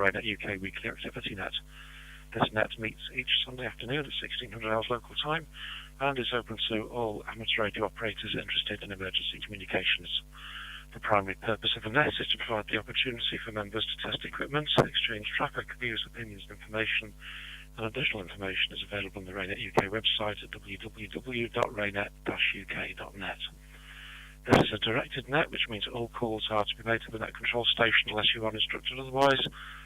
RAYNET-UK weekly activity net. This net meets each Sunday afternoon at 1600 hours local time and is open to all amateur radio operators interested in emergency communications. The primary purpose of the net is to provide the opportunity for members to test equipment, exchange traffic, views, opinions and information, and additional information is available on the RAYNET-UK website at www.raynet-uk.net. This is a directed net, which means all calls are to be made to the net control station unless you are instructed otherwise,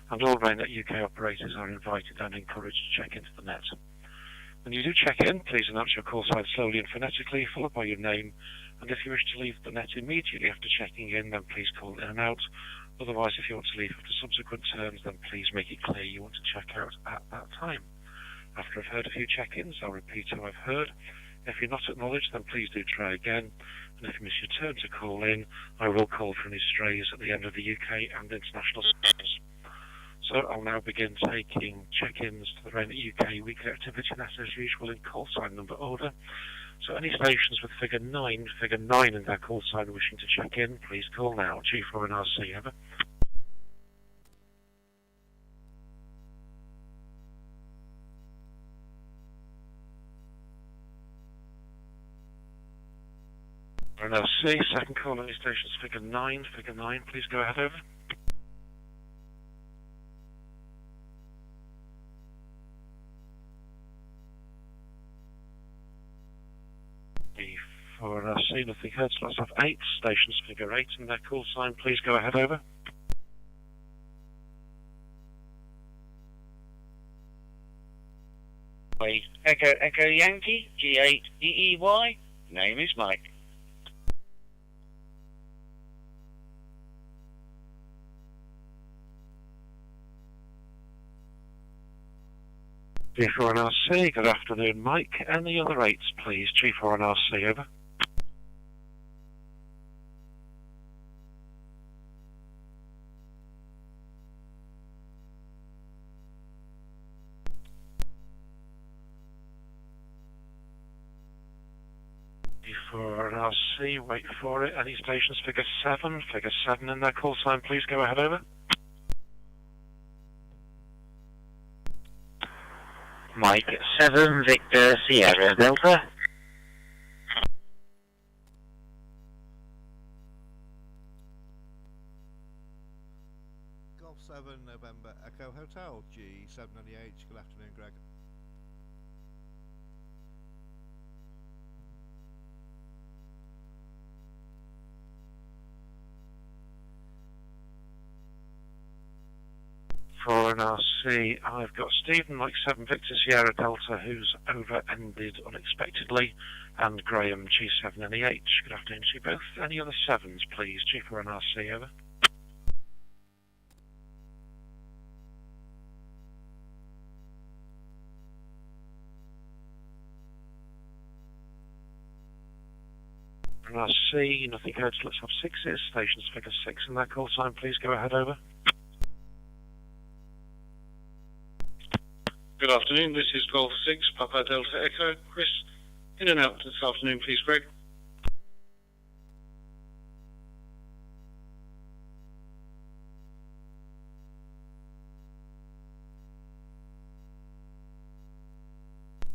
and all RAYNET-UK operators are invited and encouraged to check into the net. When you do check in, please announce your call sign slowly and phonetically, followed by your name, and if you wish to leave the net immediately after checking in, then please call in and out. Otherwise, if you want to leave after subsequent turns, then please make it clear you want to check out at that time. After I've heard a few check-ins, I'll repeat who I've heard. If you're not acknowledged, then please do try again. And if you miss your turn to call in, I will call for any strays at the end of the UK and international service. So I'll now begin taking check-ins to the RAYNET-UK weekly activity net as usual in call sign number order. So any stations with figure 9 in their call sign wishing to check in, please call now. G4 and RC, over. And RC, second call, any stations figure 9, please go ahead, over. For RC, nothing heard, so let's have 8 stations figure 8 in their call sign, please go ahead, over. Echo Yankee, G8 EEY, name is Mike. G4 and RC, good afternoon, Mike. Any other 8s, please? G4 and RC, over. G4 and RC, wait for it. Any stations figure 7 in their call sign, please go ahead, over. Mike 7 Victor Sierra Delta. Golf 7 November Echo Hotel G798. Good afternoon, Greg. For an RC, I've got Stephen, Mike 7 Victor Sierra Delta, who's over-ended unexpectedly, and Graham, G7NEH. Good afternoon to you both. Any other 7s, please? G4 and RC, over. And RC, nothing heard, so let's have 6s. Stations figure 6 in their call sign, please go ahead, over. Good afternoon, this is Golf 6, Papa Delta Echo. Chris, in and out this afternoon, please, Greg.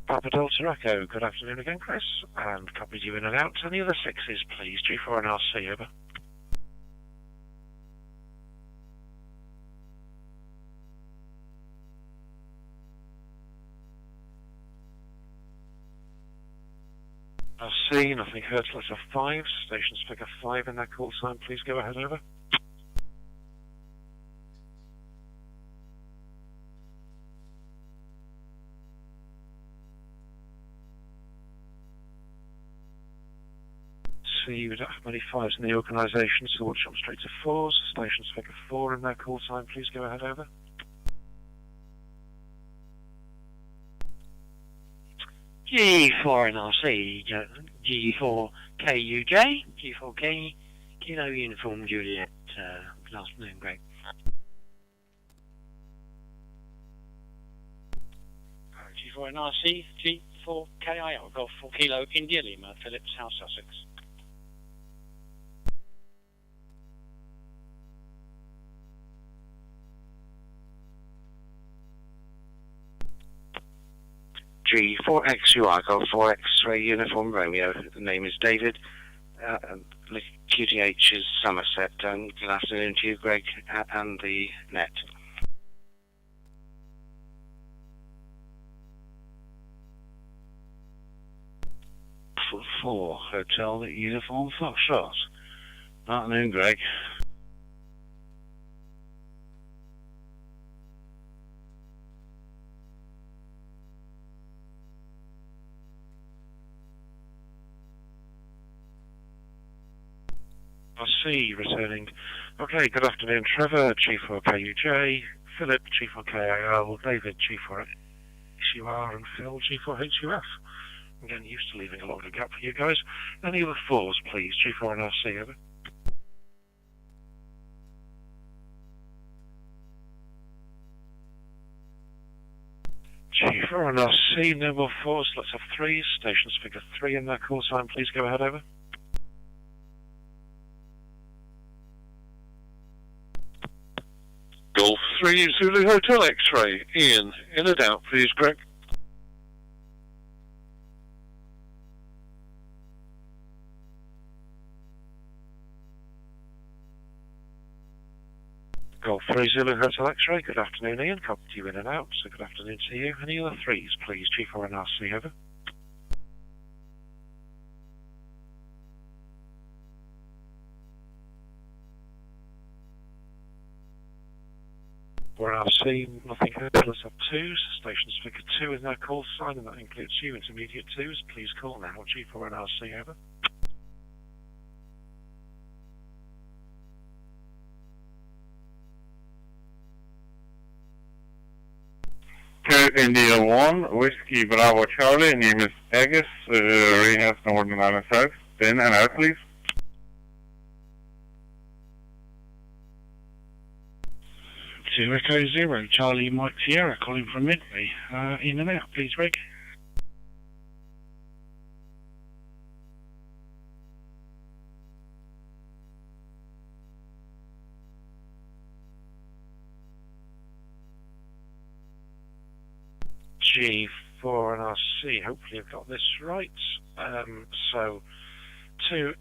Papa Delta Echo, good afternoon again, Chris. And copied you in and out. Any other 6s, please? G4 and RC, over. RC, nothing heard, so let's have 5s. Stations figure 5 in their call sign, please go ahead, over. See, we don't have many 5s in the organisation, so we'll jump straight to 4s. Stations figure 4 in their call sign, please go ahead, over. G4 and RC, G4 KUJ, G4K, Kilo Uniform Juliet. Good afternoon, Greg. G4 and RC, G4KI, I'll go for Kilo India Lima, Phillips House, Sussex. G4XUR Golf 4 X-ray Uniform Romeo. The name is David. QTH is Somerset. And good afternoon to you, Greg, and the net. 4 Hotel Uniform Foxtrot. Afternoon, Greg. I see returning. Okay, good afternoon, Trevor, G4KUJ, Philip, G4KAL, David, G4HUR, and Phil, G4HUF. I'm getting used to leaving a longer gap for you guys. Any other 4s, please? G4 and RC, over. G4 and RC, no more 4s. Let's have 3s. Stations figure 3 in their call sign, please go ahead, over. Golf 3 Zulu Hotel X-ray. Ian, in and out, please, Greg. Golf 3 Zulu Hotel X-ray. Good afternoon, Ian. Copy to you in and out. So good afternoon to you. Any other 3s, please? G4 and RC, over. For RC, nothing heard. Let's have 2s. Stations figure 2 in their call sign, and that includes you, intermediate 2s. Please call now. G4 and RC, over. India 1, Whiskey Bravo Charlie, name is Agus, Rehas Northern Ireland South, in and out please. To Echo 0, Charlie Mike Sierra, calling from Midway. In and out, please, Greg. G4 and RC, hopefully I've got this right. So, to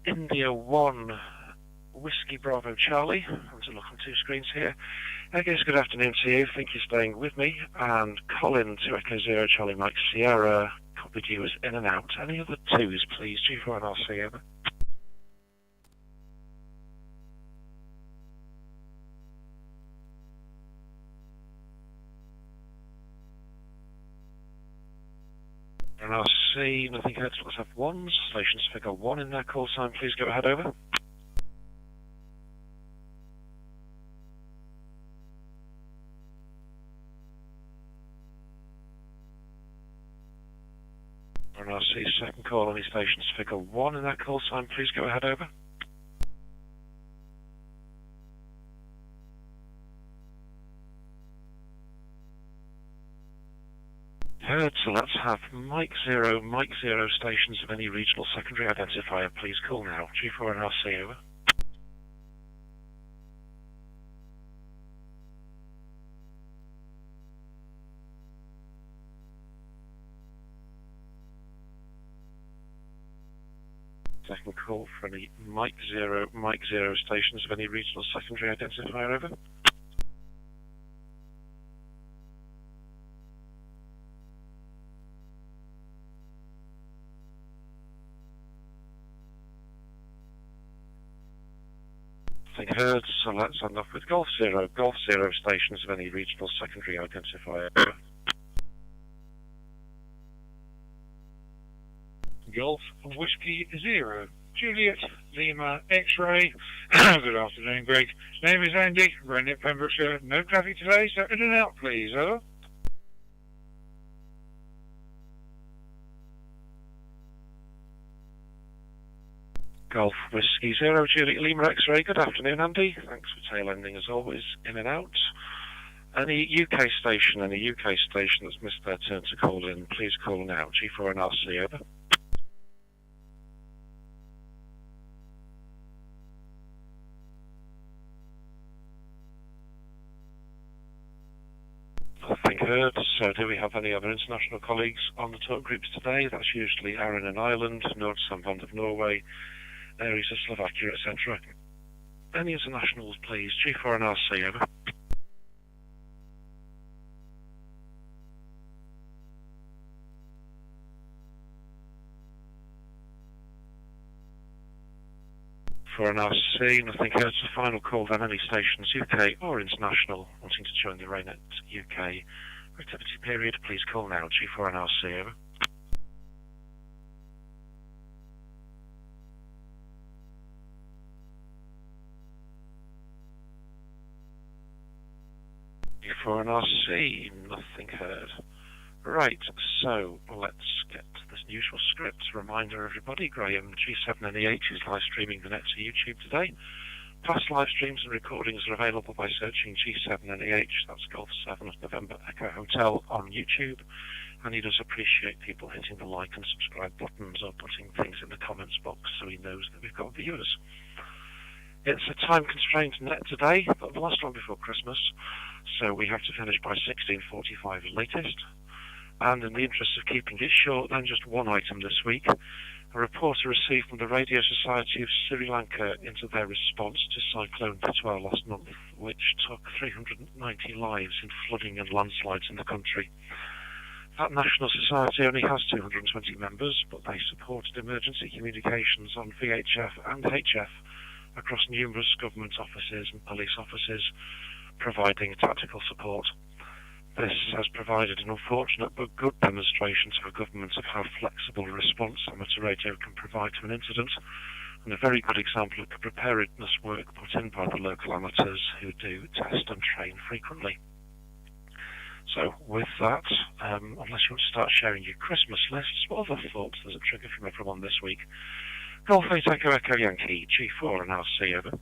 India 1, Whiskey Bravo Charlie. I'm to look on 2 screens here. I guess good afternoon to you. Thank you for staying with me. And Colin to Echo 0, Charlie Mike Sierra. Copied you as in and out. Any other 2s, please? G4 and RC, over. And RC, nothing heard. Let's have 1s. Stations figure 1 in their call sign. Please go ahead, over. And RC, second call, any stations figure 1 in that call sign. Please go ahead, over. Heard, so let's have Mike 0 stations of any regional secondary identifier. Please call now. G4 and RC, over. Second call for any Mike 0 stations of any regional secondary identifier, over. Heard, so let's end off with Golf 0 stations of any regional secondary identifier. Golf Whiskey 0, Juliet Lima X-ray. Good afternoon, Greg. Name is Andy, RAYNET Pembrokeshire. No traffic today, so in and out, please, over. Golf Whiskey 0, Juliet Lima X-ray. Good afternoon, Andy. Thanks for tail ending as always, in and out. Any UK station that's missed their turn to call in, please call now. G4 and RC, over. Nothing heard. So do we have any other international colleagues on the talk groups today? That's usually Aaron in Ireland, Nord-Samvand of Norway, Aries of Slovakia, etc. Any internationals, please? G4 and RC, over. For an RC, nothing heard. The final call then, any stations, UK or international, wanting to join the RAYNET UK activity period, please call now. G4 and RC, over. G4 and RC, nothing heard. Right, so let's get to this usual script. Reminder, everybody, Graham G7NEH is live streaming the net to YouTube today. Past live streams and recordings are available by searching G7NEH, that's Golf 7 November Echo Hotel, on YouTube. And he does appreciate people hitting the like and subscribe buttons or putting things in the comments box so he knows that we've got viewers. It's a time-constrained net today, but the last one before Christmas, so we have to finish by 16:45 latest. And in the interest of keeping it short, then just one item this week. A report received from the Radio Society of Sri Lanka into their response to Cyclone Petwa last month, which took 390 lives in flooding and landslides in the country. That National Society only has 220 members, but they supported emergency communications on VHF and HF across numerous government offices and police offices, providing tactical support. This has provided an unfortunate but good demonstration to a government of how flexible a response amateur radio can provide to an incident, and a very good example of the preparedness work put in by the local amateurs who do test and train frequently. So with that, unless you want to start sharing your Christmas lists, what other thoughts does it trigger from everyone this week? Golf 8 Echo Echo Yankee, G4 and RC, over.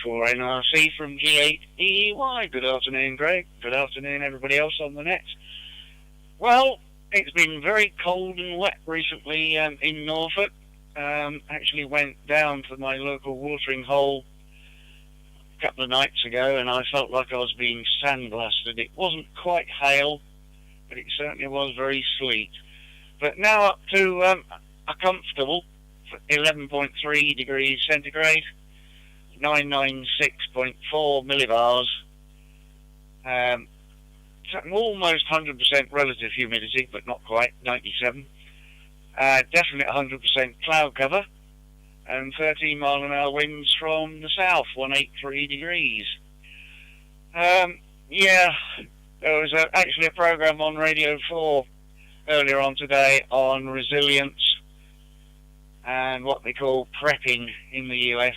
For NRC from G8 EEY. Good afternoon, Greg. Good afternoon, everybody else on the net. Well, it's been very cold and wet recently in Norfolk. Actually went down to my local watering hole a couple of nights ago, and I felt like I was being sandblasted. It wasn't quite hail, but it certainly was very sleet. But now up to a comfortable 11.3 degrees centigrade. 996.4 millibars, almost 100% relative humidity, but not quite, 97. Definite 100% cloud cover, and 13 mile an hour winds from the south, 183 degrees. Yeah, there was actually a program on Radio 4 earlier on today on resilience and what they call prepping in the US.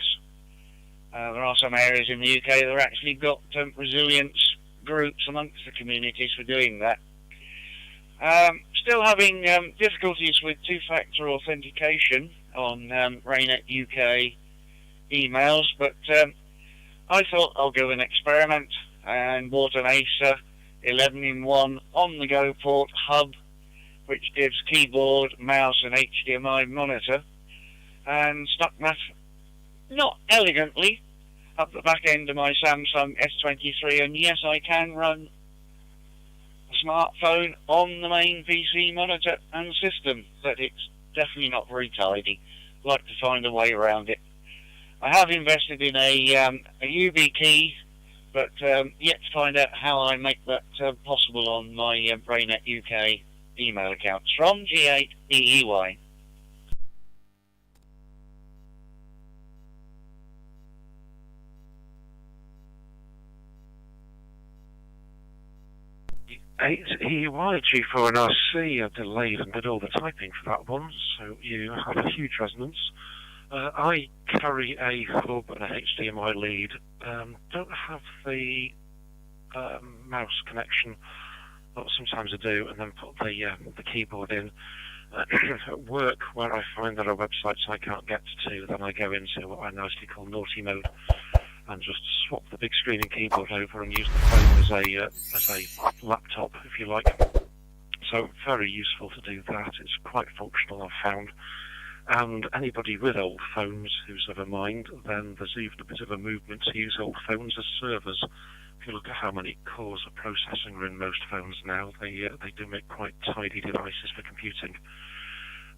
There are some areas in the UK that have actually got resilience groups amongst the communities for doing that. Still having difficulties with two-factor authentication on RAYNET-UK emails, but I thought I'll go an experiment and bought an Acer 11-in-1 on-the-go port hub, which gives keyboard, mouse and HDMI monitor, and stuck that, not elegantly, up the back end of my Samsung S23, and yes, I can run a smartphone on the main PC monitor and system, but it's definitely not very tidy. I'd like to find a way around it. I have invested in a UB key, but yet to find out how I make that possible on my RAYNET-UK email accounts. From G8 EEY. EY, G4 and RC are delayed and did all the typing for that one, so you have a huge resonance. I carry a hub and a HDMI lead. Don't have the mouse connection, but sometimes I do, and then put the keyboard in. At work, where I find there are websites I can't get to, then I go into what I nicely call naughty mode and just swap the big screen and keyboard over and use the phone as a laptop, if you like. So very useful to do that. It's quite functional, I've found. And anybody with old phones who's of a mind, then there's even a bit of a movement to use old phones as servers. If you look at how many cores of processing are in most phones now, they do make quite tidy devices for computing.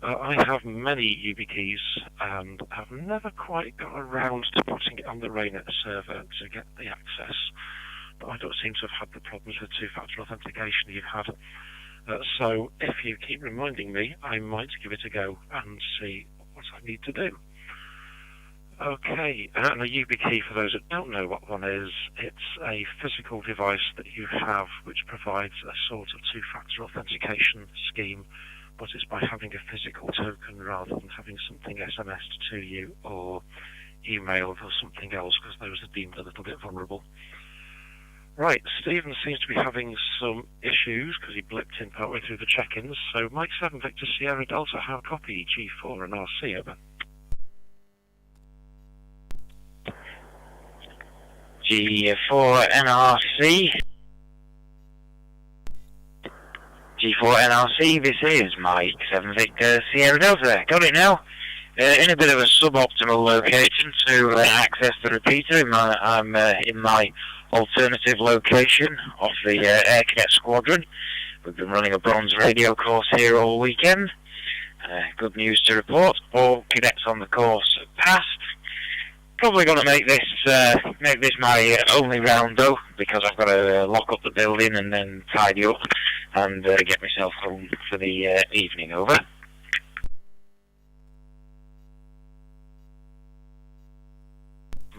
I have many YubiKeys and have never quite got around to putting it on the RAYNET server to get the access. But I don't seem to have had the problems with two-factor authentication you've had. So if you keep reminding me, I might give it a go and see what I need to do. Okay, and a YubiKey, for those that don't know what one is, it's a physical device that you have which provides a sort of two-factor authentication scheme, but it's by having a physical token rather than having something SMS'd to you or emailed or something else, because those are deemed a little bit vulnerable. Right, Stephen seems to be having some issues because he blipped in partway through the check-ins. So Mike 7 Victor Sierra Delta, how copy? G4 and RC, over. G4 NRC. G4 NRC, this is Mike 7 Victor Sierra Delta. Got it now. In a bit of a suboptimal location to access the repeater. I'm in my alternative location off the Air Cadet Squadron. We've been running a bronze radio course here all weekend. Good news to report. All cadets on the course passed. Probably going to make this my only round though, because I've got to lock up the building and then tidy up and get myself home for the evening. Over.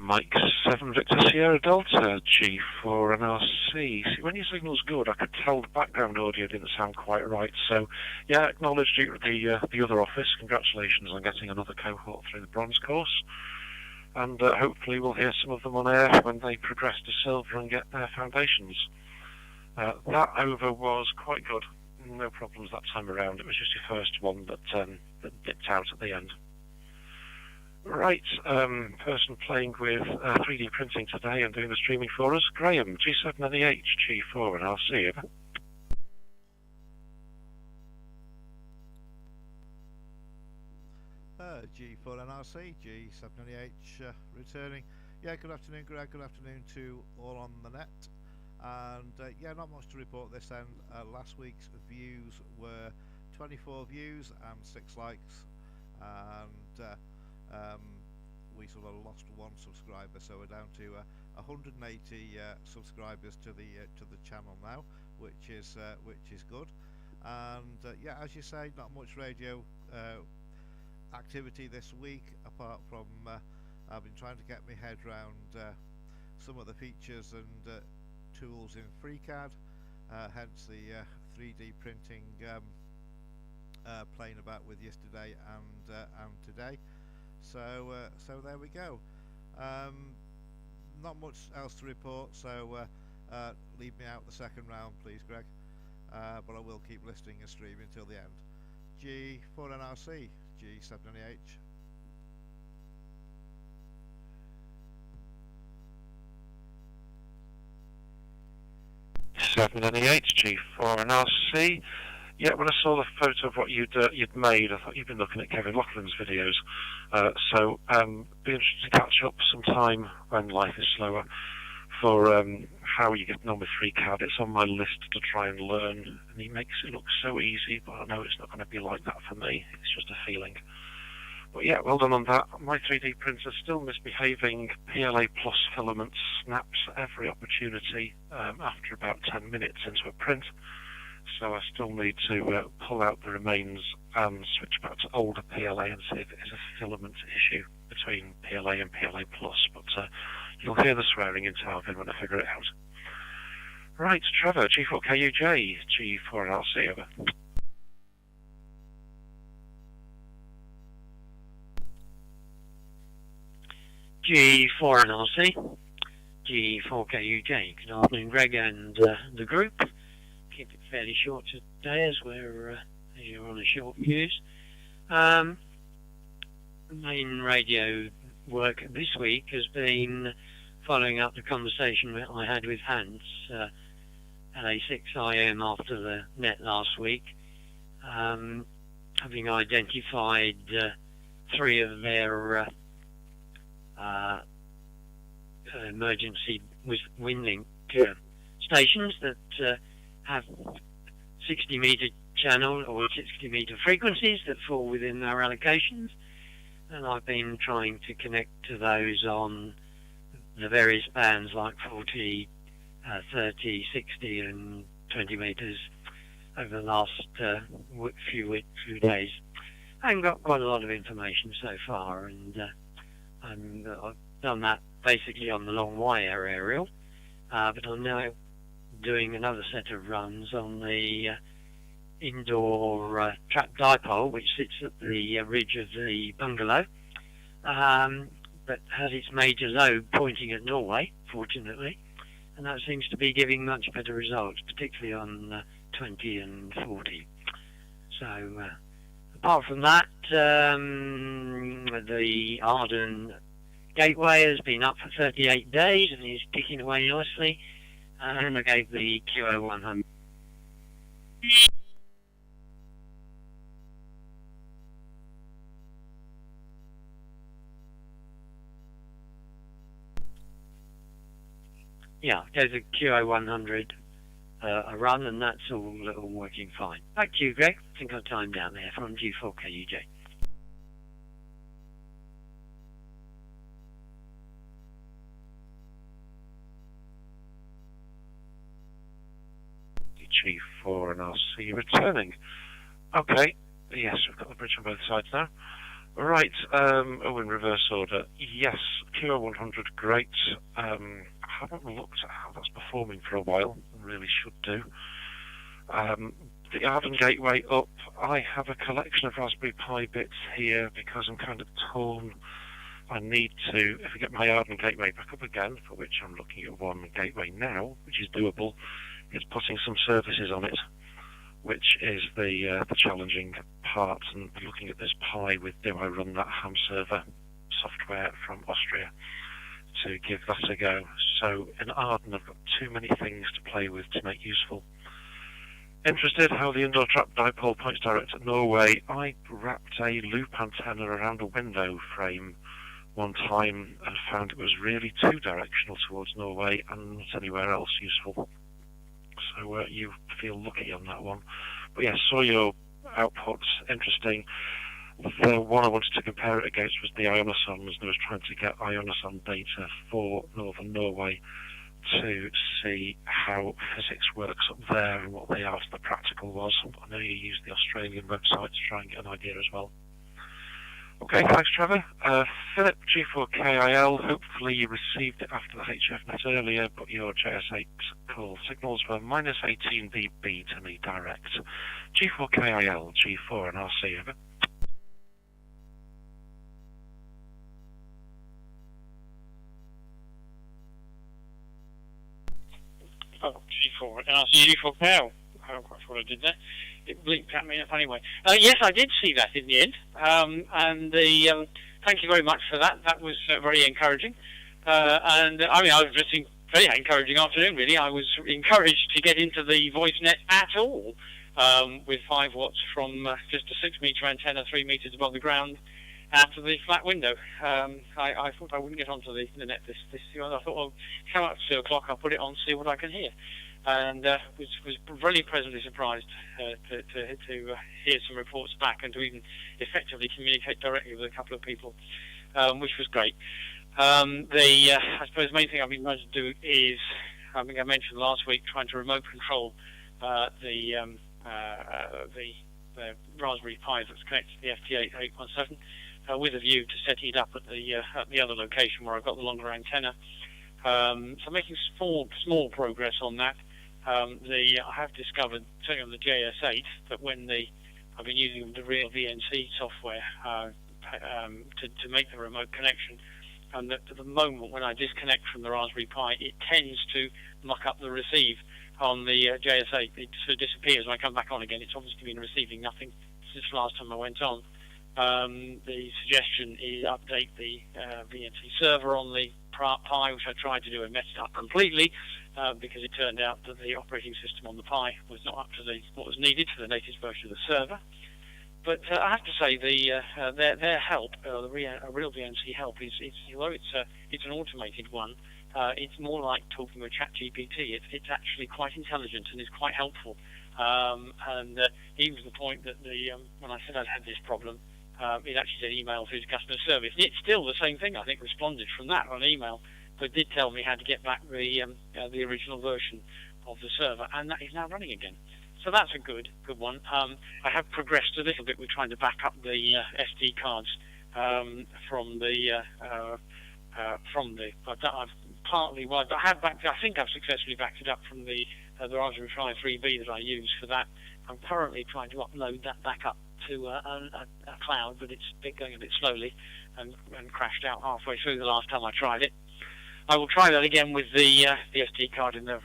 Mike 7 Victor Sierra Delta, G4 and RC. See, when your signal's good, I could tell the background audio didn't sound quite right. So, yeah, acknowledged the other office. Congratulations on getting another cohort through the bronze course. And hopefully we'll hear some of them on air when they progress to silver and get their foundations. That over was quite good. No problems that time around. It was just your first one that dipped out at the end. Right, person playing with 3D printing today and doing the streaming for us, Graham, G7NEH, G4 and RC, over. G4 NRC, G7NEH returning. Yeah, good afternoon, Greg. Good afternoon to all on the net. And yeah, not much to report this end. Last week's views were 24 views and 6 likes. And we sort of lost one subscriber, so we're down to 180 subscribers to the channel now, which is good. And yeah, as you say, not much radio activity this week, apart from I've been trying to get my head around some of the features and tools in FreeCAD, hence the 3D printing playing about with yesterday and today. So there we go. Not much else to report, so leave me out the second round, please, Greg. But I will keep listening and streaming until the end. G4 NRC, G7NEH. G7NEH, G4 and RC. Yeah, when I saw the photo of what you'd made, I thought you'd been looking at Kevin Laughlin's videos. So be interested to catch up sometime when life is slower for how you get on with FreeCAD. It's on my list to try and learn, and he makes it look so easy, but I know it's not going to be like that for me. It's just a feeling. But yeah, well done on that. My 3D printer's still misbehaving. PLA plus filament snaps every opportunity after about 10 minutes into a print. So I still need to pull out the remains and switch back to older PLA and see if it is a filament issue between PLA and PLA plus. But you'll hear the swearing in Tarvin when I figure it out. Right, Trevor, G4KUJ, G4 and RC, over. G4 and RC, G4KUJ. Good afternoon, Greg and the group. Keep it fairly short today as we're on a short fuse. Main radio work this week has been following up the conversation that I had with Hans at A6IM after the net last week, having identified 3 of their emergency WinLink stations that have 60-meter channel or 60-meter frequencies that fall within our allocations, and I've been trying to connect to those on the various bands like 40, 30, 60 and 20 metres over the last few days. I've got quite a lot of information so far, and I've done that basically on the long wire aerial, but I'm now doing another set of runs on the indoor trap dipole, which sits at the ridge of the bungalow, but has its major lobe pointing at Norway, fortunately, and that seems to be giving much better results, particularly on 20 and 40. So apart from that, the Arden gateway has been up for 38 days and is ticking away nicely, and I gave the QO100. Yeah, gave the QO100 a run, and that's all working fine. Back to you, Greg. I think I've timed down there from G4KUJ. G4 and RC returning. Okay, yes, we've got the bridge on both sides now. Right, in reverse order. Yes, QO100, great. I haven't looked at how that's performing for a while, and really should do. The Arden Gateway up, I have a collection of Raspberry Pi bits here because I'm kind of torn. I need to, if I get my Arden Gateway back up again, for which I'm looking at one gateway now, which is doable, it's putting some services on it, which is the challenging part, and looking at this Pi with do I run that ham server software from Austria to give that a go. So in Arden I've got too many things to play with to make useful. Interested how the indoor trap dipole points direct at Norway. I wrapped a loop antenna around a window frame one time and found it was really too directional towards Norway and not anywhere else useful. So you feel lucky on that one. But yeah, saw your outputs, interesting. The one I wanted to compare it against was the Ionosons, and I was trying to get Ionoson data for northern Norway to see how physics works up there and what the art of the practical was. I know you use the Australian website to try and get an idea as well. Okay, thanks Trevor. Philip G4KIL, hopefully you received it after the HFNet earlier, but your JS8 call signals were minus 18 dB to me direct. G4KIL, G4 and RC, over. Oh, G4 and RC, G4KIL. I don't quite sure what I did there. It blinked at me in a funny way. Yes, I did see that in the end, and thank you very much for that. That was very encouraging, and I mean, I was just very encouraging afternoon. Really, I was encouraged to get into the VoiceNet at all with 5 watts from just a 6-meter antenna, 3 meters above the ground, out of the flat window. I thought I wouldn't get onto the net this year. I thought, well, come up to 2 o'clock, I'll put it on, see what I can hear. And was really pleasantly surprised to hear some reports back and to even effectively communicate directly with a couple of people, which was great. I suppose the main thing I've been trying to do is, I think I mentioned last week, trying to remote control the Raspberry Pi that's connected to the FT817 with a view to setting it up at the other location where I've got the longer antenna. So making small progress on that. I have discovered, certainly on the JS8, that when I've been using the real VNC software to make the remote connection, and that at the moment when I disconnect from the Raspberry Pi, it tends to muck up the receive on the JS8. It sort of disappears when I come back on again. It's obviously been receiving nothing since the last time I went on. The suggestion is update the VNC server on the Pi, which I tried to do and messed it up completely because it turned out that the operating system on the Pi was not up to what was needed for the latest version of the server. But I have to say, their help, the real VNC help, although it's an automated one, it's more like talking with ChatGPT. It's actually quite intelligent and is quite helpful. And even to the point that when I said I'd had this problem, it actually said email through to customer service. It's still the same thing. I think responded from that on email, but did tell me how to get back the original version of the server, and that is now running again. So that's a good one. I have progressed a little bit with trying to back up the SD cards from the. I've partly. Well, I have backed. I think I've successfully backed it up from the Raspberry Pi 3B that I use for that. I'm currently trying to upload that back up to a cloud, but it's going a bit slowly and crashed out halfway through the last time I tried it. I will try that again with the SD card in the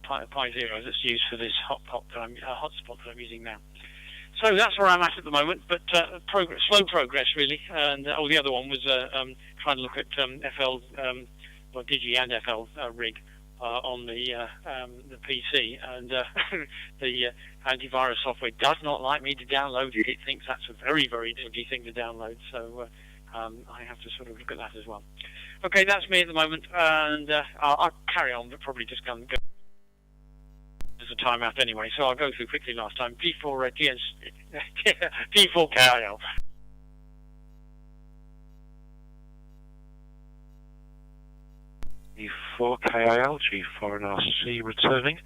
Pi Zero that's used for this hotspot that I'm using now. So that's where I'm at the moment, but slow progress really. And the other one was trying to look at FL, Digi and FL rig on the PC, and the antivirus software does not like me to download it. It thinks that's a very, very dodgy thing to download. So I have to sort of look at that as well. Okay, that's me at the moment, and I'll carry on, but probably just go. There's a timeout anyway, so I'll go through quickly last time. G4 G4KIL. G4KIL, G4NRC returning.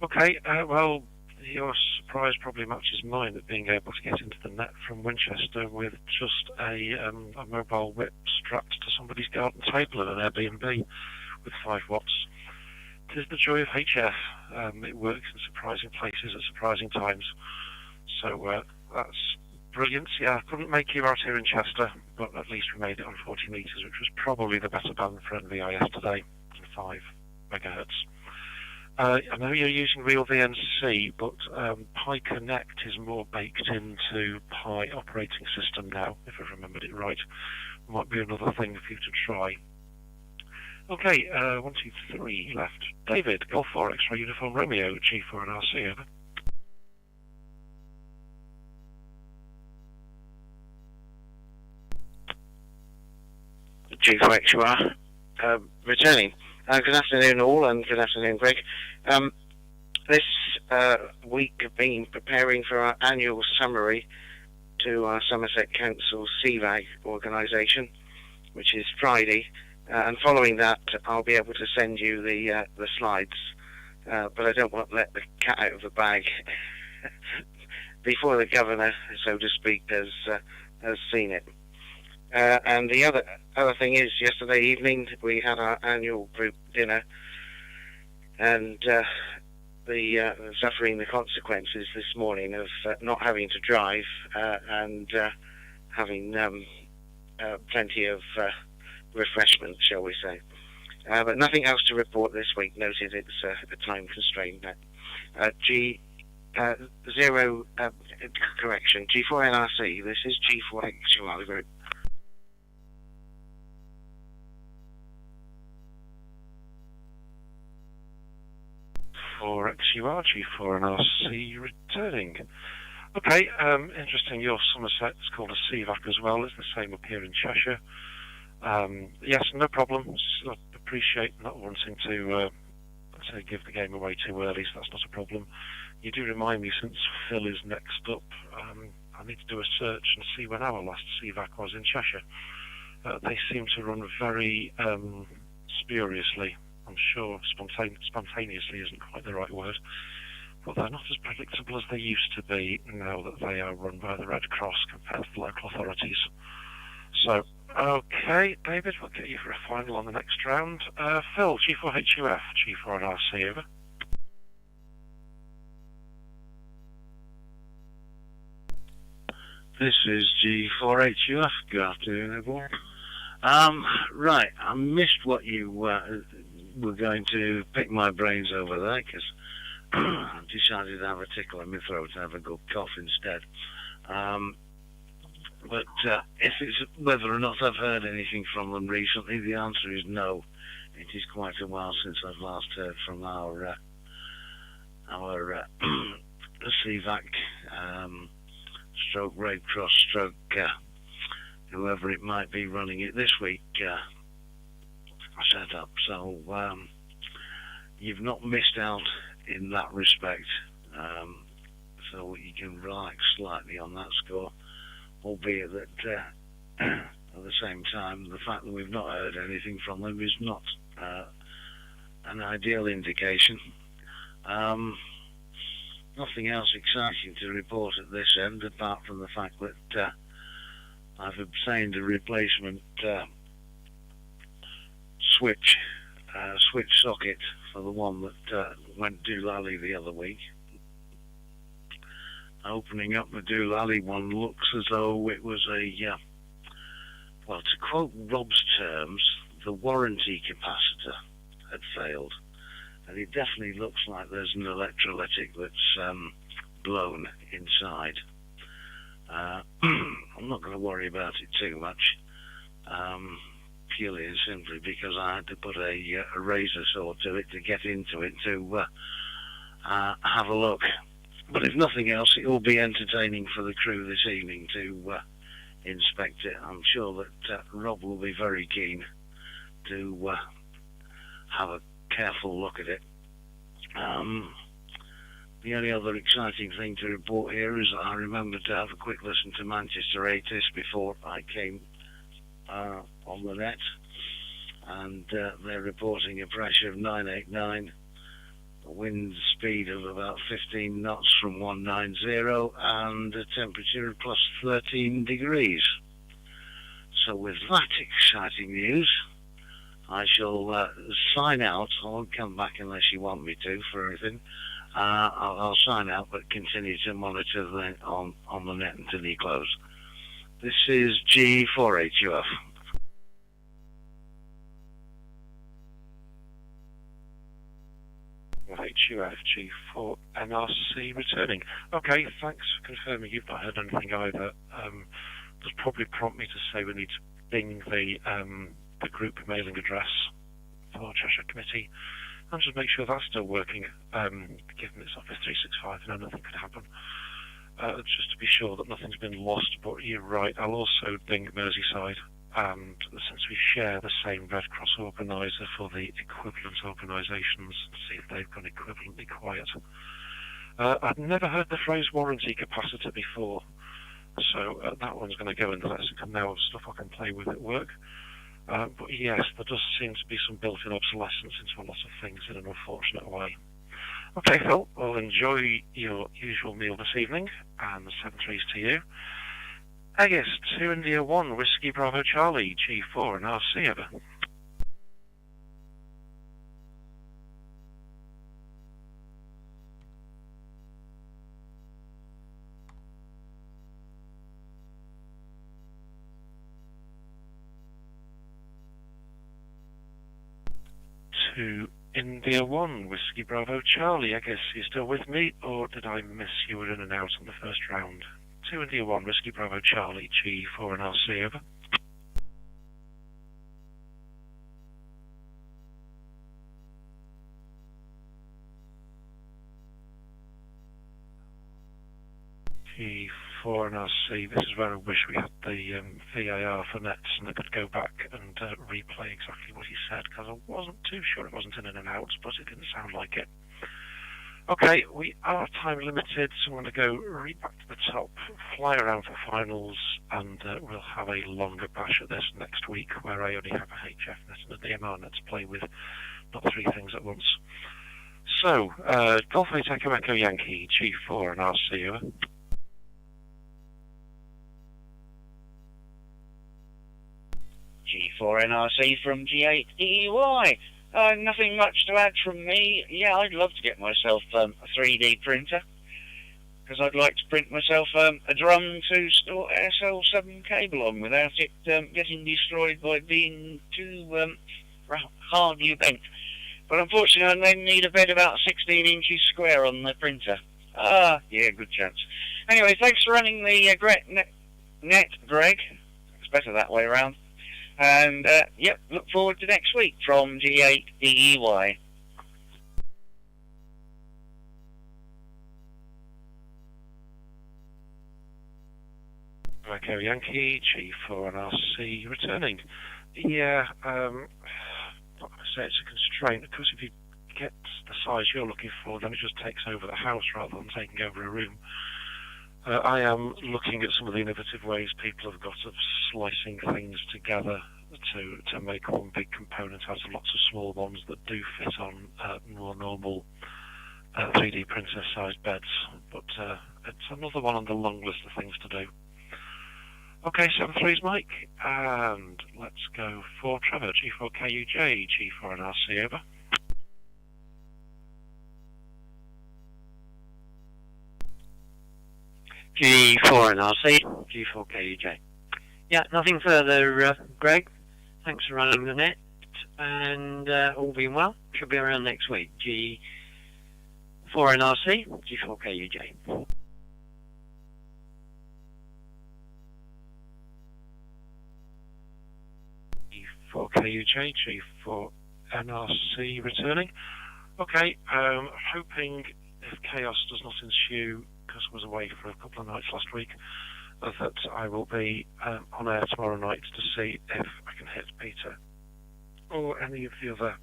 Okay, well, your surprise probably matches mine at being able to get into the net from Winchester with just a mobile whip strapped to somebody's garden table at an Airbnb with 5 watts. It is the joy of HF. It works in surprising places at surprising times. So that's brilliant. Yeah, I couldn't make you out here in Chester, but at least we made it on 40 metres, which was probably the better band for NVI yesterday, 5 megahertz. I know you're using real VNC, but Pi Connect is more baked into Pi operating system now, if I've remembered it right. Might be another thing for you to try. Okay, 1, 2, 3 left. David, Golf 4 X-Ray Uniform Romeo, G4 and RC, over. G4XUR, returning. Good afternoon all, and good afternoon Greg. This week I've been preparing for our annual summary to our Somerset Council CVAG organisation, which is Friday, and following that I'll be able to send you the slides, but I don't want to let the cat out of the bag before the governor, so to speak, has seen it. And the other thing is, yesterday evening we had our annual group dinner, and suffering the consequences this morning of not having to drive and having plenty of refreshment, shall we say. But nothing else to report this week. Noted it's a time constraint. Correction, G4NRC. This is G4XUR group. 4XUR, G4NRC returning. Okay, interesting. Your Somerset's called a CVAC as well. It's the same up here in Cheshire. Yes, no problem. I appreciate not wanting to give the game away too early, so that's not a problem. You do remind me, since Phil is next up, I need to do a search and see when our last CVAC was in Cheshire. They seem to run very spuriously. I'm sure spontaneously isn't quite the right word, but they're not as predictable as they used to be now that they are run by the Red Cross compared to the local authorities. So, okay, David, we'll get you for a final on the next round. Phil, G4HUF, G4NRC, over. This is G4HUF. Good afternoon, everyone. Right, I missed what you were going to pick my brains over there, because I decided to have a tickle in my throat and have a good cough instead. But if it's whether or not I've heard anything from them recently, the answer is no. It is quite a while since I've last heard from our CVAC stroke Red Cross, stroke whoever it might be running it this week set up. So you've not missed out in that respect. So you can relax slightly on that score, albeit that at the same time, the fact that we've not heard anything from them is not an ideal indication. Nothing else exciting to report at this end, apart from the fact that I've obtained a replacement switch socket for the one that went doolally the other week. Opening up the doolally one looks as though it was a, well, to quote Rob's terms, the warranty capacitor had failed. And it definitely looks like there's an electrolytic that's blown inside. I'm not going to worry about it too much, purely and simply because I had to put a razor saw to it to get into it to have a look. But if nothing else, it will be entertaining for the crew this evening to inspect it. I'm sure that Rob will be very keen to have a careful look at it. The only other exciting thing to report here is that I remembered to have a quick listen to Manchester 80s before I came on the net, and they're reporting a pressure of 989, a wind speed of about 15 knots from 190, and a temperature of plus 13 degrees. So with that exciting news, I shall sign out. I won't come back unless you want me to for anything. I'll sign out, but continue to monitor on the net until you close. This is G4HUF. HUF G4 NRC returning. Okay, thanks for confirming you've not heard anything either. Does probably prompt me to say we need to ping the group mailing address for Cheshire Committee and just make sure that's still working, given it's Office 365 and nothing could happen. Just to be sure that nothing's been lost, but you're right, I'll also ping Merseyside, and since we share the same Red Cross organiser for the equivalent organisations, see if they've gone equivalently quiet. I've never heard the phrase warranty capacitor before, so that one's going to go in the lexicon now of stuff I can play with at work. But yes, there does seem to be some built-in obsolescence into a lot of things in an unfortunate way. Okay, Phil, well, enjoy your usual meal this evening, and the 7-3s to you. Aegis 2 India 1, Whiskey Bravo Charlie, G4 and RC over. To India 1, Whiskey Bravo Charlie. I guess you're still with me, or did I miss you were in and out on the first round? 2 India 1, Whiskey Bravo Charlie, G4 and RC over. G4 and RC, this is where I wish we had the VAR for nets and I could go back and replay exactly what he said, because I wasn't too sure it wasn't in and out, but it didn't sound like it. Okay, we are time limited, so I'm going to go right back to the top, fly around for finals, and we'll have a longer bash at this next week, where I only have a HF net and a DMR net to play with, not three things at once. So, Golf 8 Echo Echo Yankee, G4 and RC over. G4 NRC from G8 EY. Nothing much to add from me. Yeah, I'd love to get myself a 3D printer, because I'd like to print myself a drum to store SL7 cable on without it getting destroyed by being too hardly bent. But unfortunately, I then need a bed about 16 inches square on the printer. Yeah, good chance. Anyway, thanks for running the net, Greg. It's better that way around. And, yep, look forward to next week from G8 EY. Echo Yankee, G4NRC returning. Yeah, I'm not going to say it's a constraint, because if you get the size you're looking for, then it just takes over the house rather than taking over a room. I am looking at some of the innovative ways people have got of slicing things together to make one big component out of lots of small ones that do fit on more normal 3D printer sized beds. But it's another one on the long list of things to do. Okay, 7.3's Mike, and let's go for Trevor, G4KUJ, G4NRC, over. G4NRC, G4KUJ. Yeah, nothing further, Greg. Thanks for running the net, and all being well, should be around next week. G4NRC, G4KUJ. G4KUJ, G4NRC returning. Okay, hoping if chaos does not ensue, because I was away for a couple of nights last week, that I will be on air tomorrow night to see if I can hit Peter or any of the other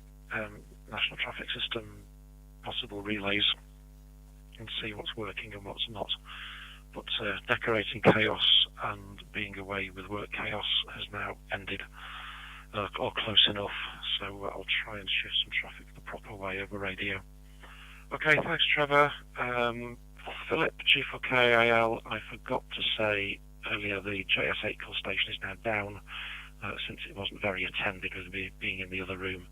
National Traffic System possible relays and see what's working and what's not. But decorating chaos and being away with work chaos has now ended, or close enough, so I'll try and shift some traffic the proper way over radio. Okay, thanks Trevor. Philip, G4KAL, I forgot to say earlier the JS8 call station is now down since it wasn't very attended with me being in the other room.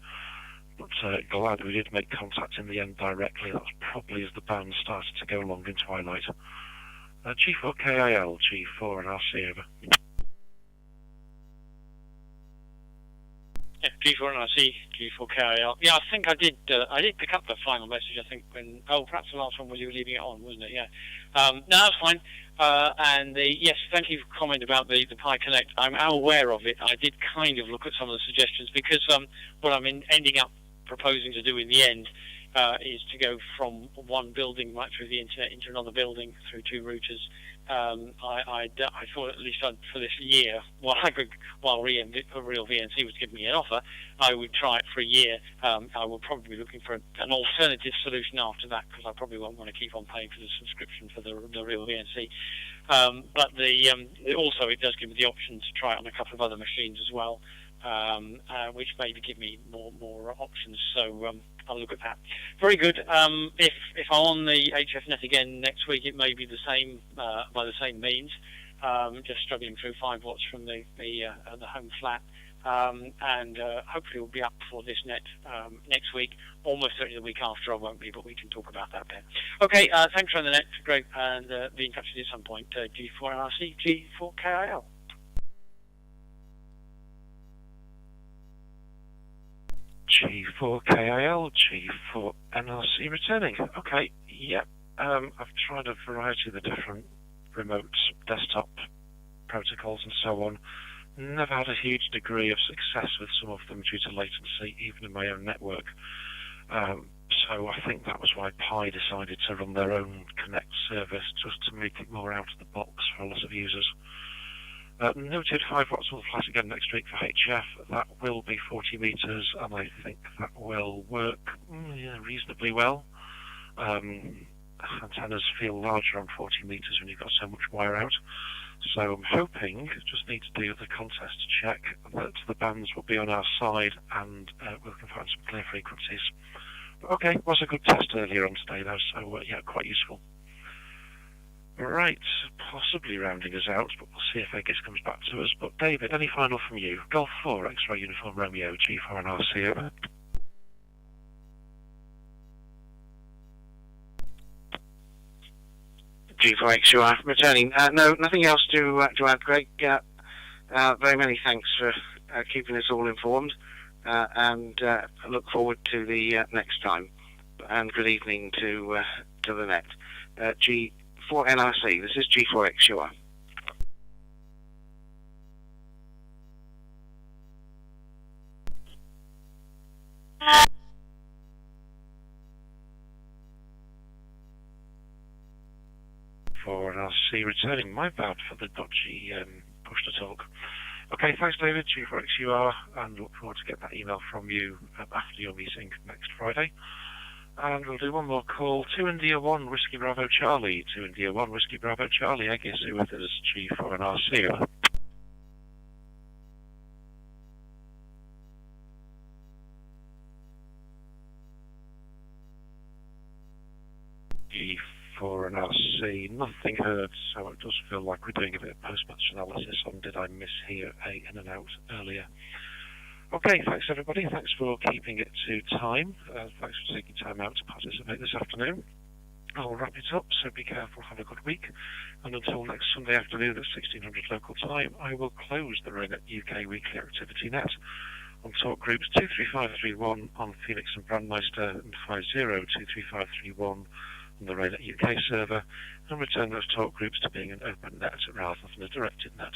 But glad we did make contact in the end directly. That was probably as the band started to go long in twilight. G4KAL, G4NRC, over. Yeah, G4NRC, G4KAL. Yeah, I think I did pick up the final message, I think, when... Oh, perhaps the last one was you were leaving it on, wasn't it? Yeah. No, that's fine. Yes, thank you for commenting about the Pi Connect. I'm aware of it. I did kind of look at some of the suggestions, because what I'm ending up proposing to do in the end is to go from one building right through the internet into another building through two routers. I thought at least for this year, while Real VNC was giving me an offer, I would try it for a year. I will probably be looking for an alternative solution after that, because I probably won't want to keep on paying for the subscription for the Real VNC. But also it does give me the option to try it on a couple of other machines as well, which maybe give me more options. So I'll look at that. Very good. If I'm on the HFNet again next week, it may be the same by the same means. Just struggling through 5 watts from the home flat, and hopefully we'll be up for this net next week. Almost certainly the week after I won't be, but we can talk about that then. Okay, thanks for the net, great, and be in touch with you at some point. G4NRC, G4KIL. G4KIL, G4NRC returning. Okay, yeah. I've tried a variety of the different remote desktop protocols and so on. Never had a huge degree of success with some of them due to latency, even in my own network. So I think that was why Pi decided to run their own Connect service, just to make it more out of the box for a lot of users. Noted 5 watts on the flat again next week for HF. That will be 40 meters, and I think that will work reasonably well. Antennas feel larger on 40 meters when you've got so much wire out. So I'm hoping, just need to do the contest check, that the bands will be on our side and we can find some clear frequencies. But okay, it was a good test earlier on today though, so yeah, quite useful. Right, possibly rounding us out, but we'll see if Aegis comes back to us. But David, any final from you? Golf 4, X-Ray Uniform Romeo, G4NRC, over. G4XUR returning. No, nothing else to add, Greg. Very many thanks for keeping us all informed, and I look forward to the next time. And good evening to the net. G4NRC, this is G4XUR. For G4NRC returning. My bad for the dodgy push to talk. Okay, thanks David, G4XUR, and look forward to get that email from you after your meeting next Friday. And we'll do one more call. 2 India 1 Whiskey Bravo Charlie. 2 India 1 Whiskey Bravo Charlie. I guess it with us G4NRC. G4NRC. Nothing heard, so it does feel like we're doing a bit of post-match analysis on did I mishear a in and out earlier. Okay, thanks everybody. Thanks for keeping it to time. Thanks for taking time out to participate this afternoon. I'll wrap it up, so be careful, have a good week. And until next Sunday afternoon at 1600 local time, I will close the RAYNET UK Weekly Activity Net on talk groups 23531 on Pheonix and Brandmeister and 50233531 on the RAYNET UK server, and return those talk groups to being an open net rather than a directed net.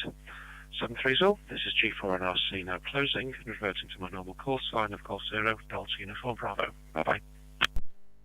730, this is G4NRC now closing and reverting to my normal call sign of call 0, Delta Uniform Bravo. Bye bye.